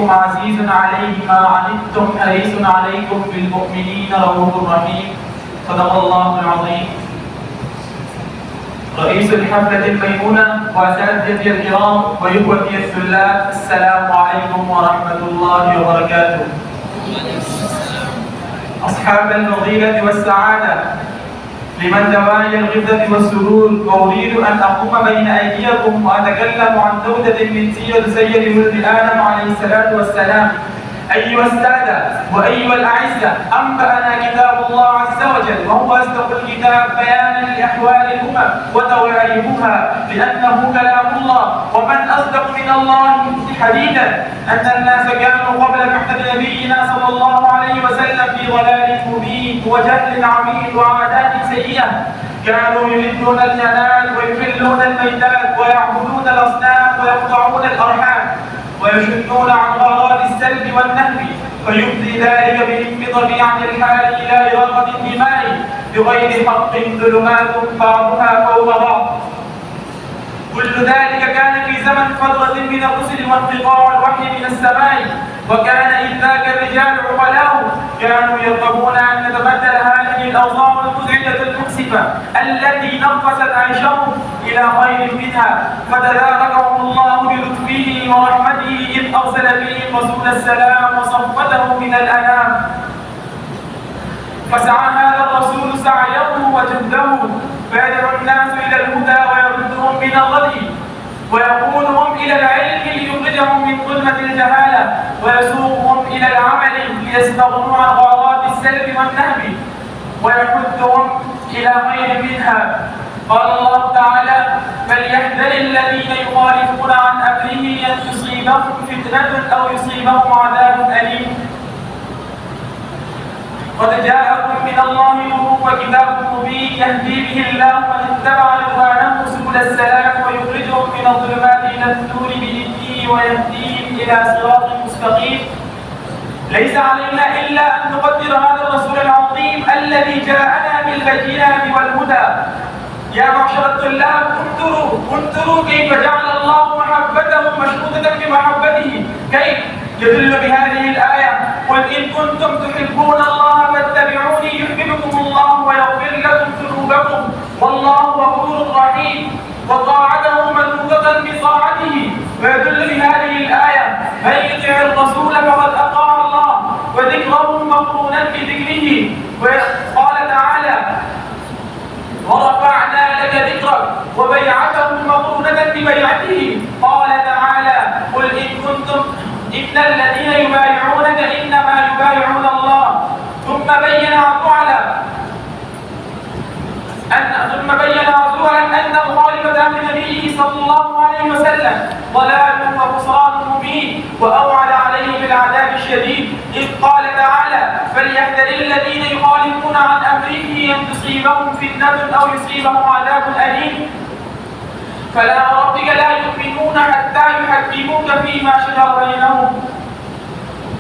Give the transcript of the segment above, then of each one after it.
ربكم عزيز عليه ما عنتم حريص عليكم بالمؤمنين رؤوف رحيم. صدق الله العظيم. رئيس الحفلة الميمونة وأساتذتي الكرام وإخوتي الثلاث، السلام عليكم ورحمة الله وبركاته. أصحاب الفضيلة والسعادة، لمن دواعي الغبطة والسرور، وأريد أن أقوم بين أيديكم وأتكلم عن نبذة من سيرة سيد ولد آدم عليه الصلاة والسلام. أيها السادة وأيها الأعزة، أنبأنا كتاب الله عز وجل وهو أصدق الكتاب بيانا لأحوال الأمم وتواريخها، لأنه كلام الله، ومن أصدق من الله حديثا. أن الناس كانوا قبل بعثة نبينا صلى الله عليه وسلم في ضلال مبين وجهل عميق وعادات سيئة، كانوا يردون الجنات ويحلون الميتات ويعبدون الأصنام ويقطعون الأرحام ويشدون عن غرض السلب والنهب، فيفضي ذلك بهم بطبيعة الحال إلى إراقة الدماء بغير حق، ظلمات بعضها فوق بعض. كل ذلك كان في زمن فترة من الرسل وانقطاع الوحي من السماء، وكان إذ ذاك الرجال عقلاء كانوا يرغبون أن تتبدل هذه الأوضاع المزعجة المؤسفة التي نقصت عيشهم إلى خير منها، فتداركهم الله بلطفه ورحمته إذ أرسل بهم رسول السلام وصفته من الأنام. فسعى هذا الرسول سعيه وجهده، فيدعو الناس إلى الهدى ويردهم من الغي، ويقودهم إلى العلم ليخرجهم من ظلمة الجهالة، ويسوقهم إلى العمل ليستغنوا عن غرضات السلب والنهب، ويحثهم إلى خير منها. قال الله تعالى: فليحذر الذين يخالفون عن أمره أن تصيبهم فتنة أو يصيبهم عذاب أليم. قد جاءكم من الله نور وكتاب مبين يهدي به الله من اتبع رضوانه سبل السلام ويخرجهم من الظلمات إلى النور بإذنه ويهديهم إلى صراط مستقيم. ليس علينا إلا أن نقدر هذا الرسول العظيم الذي جاءنا بالبينات والهدى. يا معشر الطلاب، انظروا كيف جعل الله محبته مشروطة بمحبته. كيف يدل بهذه الآية: قل إن كنتم تحبون الله فاتبعوني يحببكم الله ويغفر لكم ذنوبكم والله غفور رحيم. وطاعته منوطة بطاعته. ويدل بهذه الآية: من يطع الرسول فقد أطاع الله، وذكره مقرونا بذكره. وقال تعالى: ورفعنا لك ذكرك، وبيعته مقرونة ببيعته. قال تعالى: قل إن الذين يبايعونك إنما يبايعون الله. ثم بين عطولا أن مخالفة أمر نبيه صلى الله عليه وسلم ضلال وخسران مبين، وأوعد عليه بالعذاب الشديد، إذ قال تعالى: فليحذر الذين يخالفون عن أمره أن تصيبهم فتنة أو يصيبهم عذاب أليم. فلا وربك لا يؤمنون حتى يحكموك فيما شجر بينهم.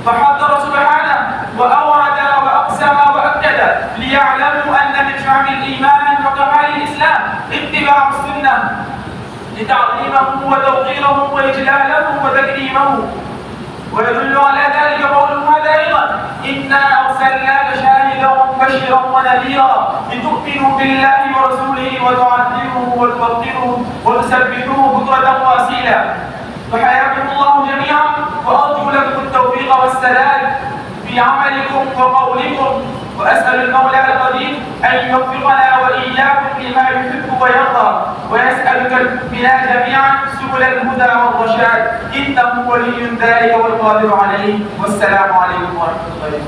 فحذر سبحانه وأوعد وأقسم وأكد ليعلموا أن من شعب الإيمان وكمال الإسلام اتباع السنة، لتعظيمه وتوقيره وإجلاله وتكريمه. ويدل على ذلك قوله هذا أيضا: إنا أرسلناك شاهدا ومبشرا ونذيرا لتؤمنوا بالله ورسوله وتعذروه وتوقروه وتسبحوه بكرة وأصيلا. فحياكم الله جميعا، وأرجو لكم التوفيق والسداد في عملكم وقولكم، وأسأل المولى القدير أن يوفقنا وإياكم لما يحب ويرضى، ويسألك بنا جميعا سبل الهدى والرشاد، إنه ولي ذلك والقادر عليه. والسلام عليكم ورحمة الله.